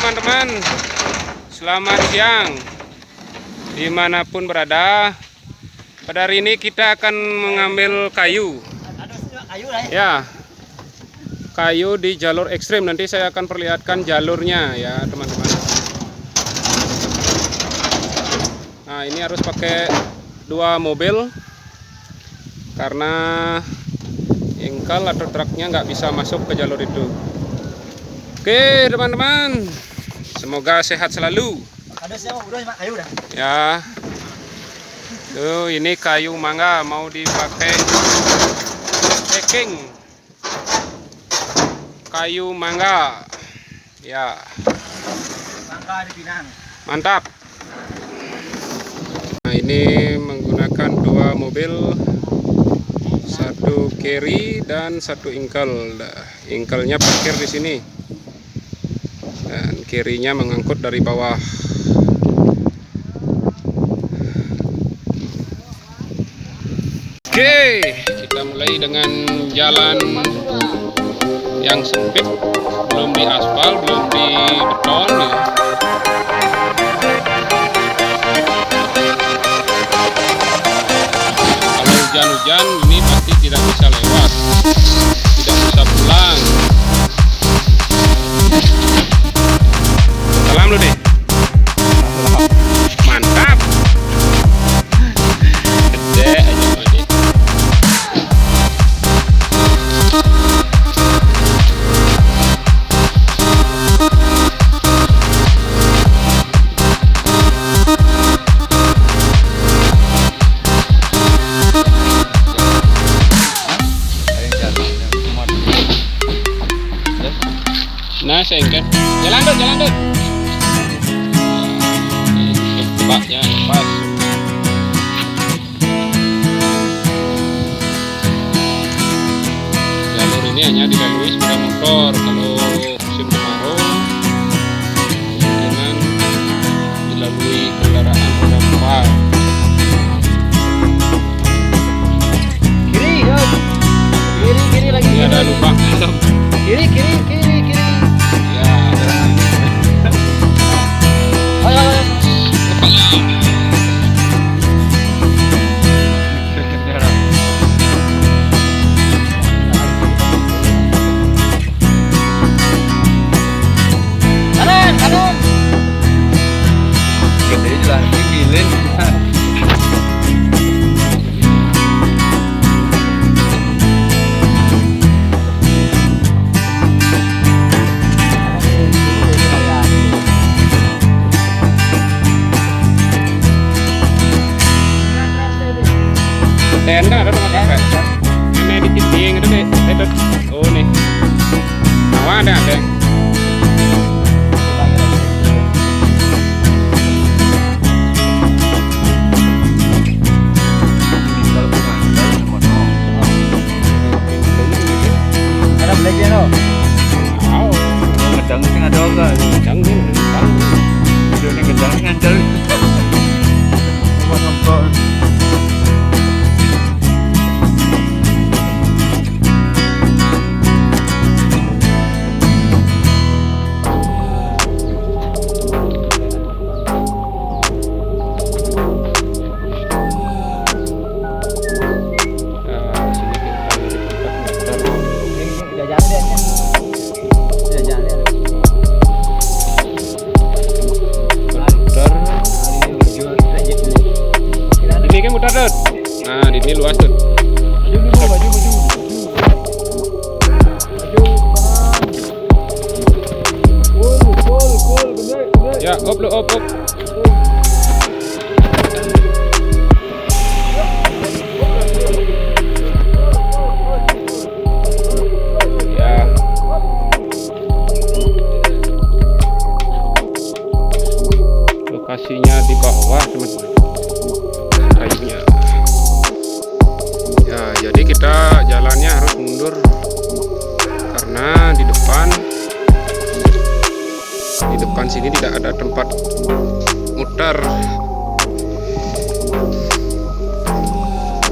teman-teman, selamat siang dimanapun berada. Pada hari ini kita akan mengambil kayu. Ya, kayu di jalur ekstrim. Nanti saya akan perlihatkan jalurnya ya teman-teman. Nah, ini harus pakai 2 mobil karena engkel atau truknya nggak bisa masuk ke jalur itu. Oke teman-teman, semoga sehat selalu. Ya, tuh ini kayu mangga mau dipakai packing. Kayu mangga, ya. Mantap. Nah, ini menggunakan 2 mobil, 1 carry dan 1 engkel. Engkelnya parkir di sini. Dan kirinya mengangkut dari bawah. Oke, kita mulai dengan jalan yang sempit, belum diaspal, belum dibeton ya. Kalau hujan-hujan ini pasti tidak bisa lewat, tidak bisa pulang. Salam lu deh. Mantap. Gede aja Pak. Nah, sengket. Jalan dud. Baknya pas. Jalur ini hanya dilalui sepeda motor. Kalau musim kemarau kemungkinan dilalui kendaraan roda 4. Kiri lagi. Ini ada lubang. Kiri. Ya. Ayo. Kanan. Gede jelas pilih. Ten kan ada rumah kakek. Ini di titing itu deh. Oh nih. Awak ada. Ada blacknya no. Wow. Gedang sing ada enggak? Gedang. Ini gedang ngandel. Nomor. Nah, di sini luas tuh. Maju. Ya, op. Ya. Lokasinya di bawah, teman-teman. Kayunya. Ya, jadi kita jalannya harus mundur karena di depan sini tidak ada tempat muter.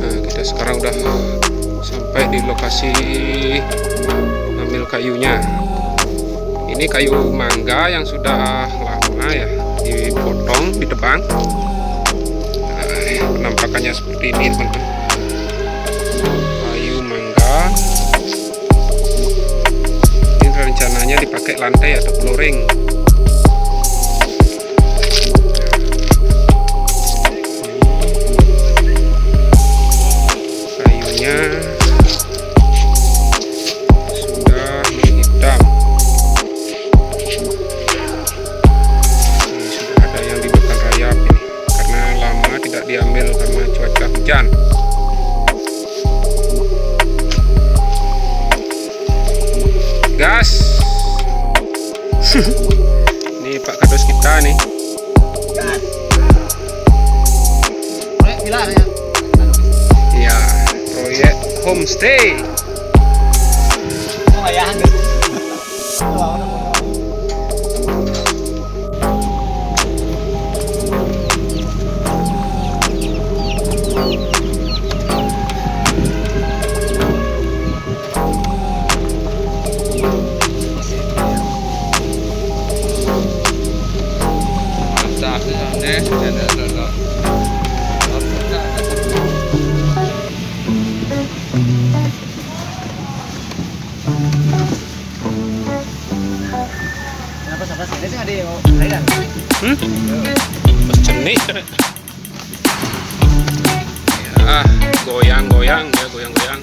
Nah, kita sekarang udah sampai di lokasi ambil kayunya. Ini kayu mangga yang sudah lama ya dipotong, ditebang. Nah, penampakannya seperti ini teman-teman. Kayu mangga. Ini rencananya dipakai lantai atau flooring. Kayunya sudah menghitam. Ini sudah ada yang dimakan rayap ini karena lama tidak diambil karena cuaca hujan. Gas. Ini Pak Kados kita nih. Gas. Proyek villa ya. Iya, proyek homestay. Oh ya, gitu. Kenapa sampai sini sih ada yang mau layan? Jenis ya, goyang-goyang ya, goyang-goyang.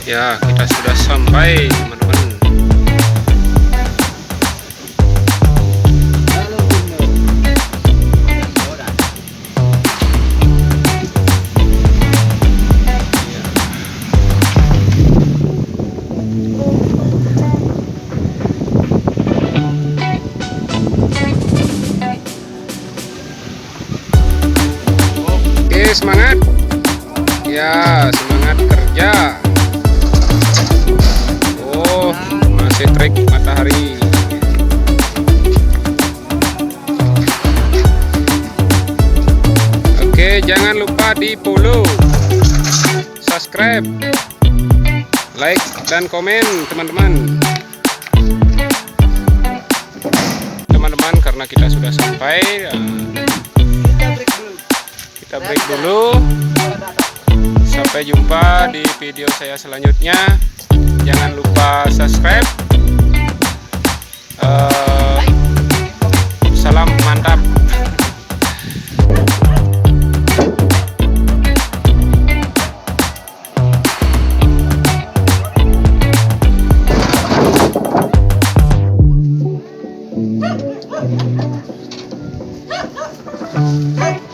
Ya, kita sudah sampai teman-teman. Oke, semangat. Ya, semangat kerja. Oh, masih trik matahari. Oke, jangan lupa di follow, subscribe, like, dan komen teman-teman. Teman-teman, karena kita sudah sampai, kita break dulu. Sampai jumpa di video saya selanjutnya. Jangan lupa subscribe. Salam mantap. Hey!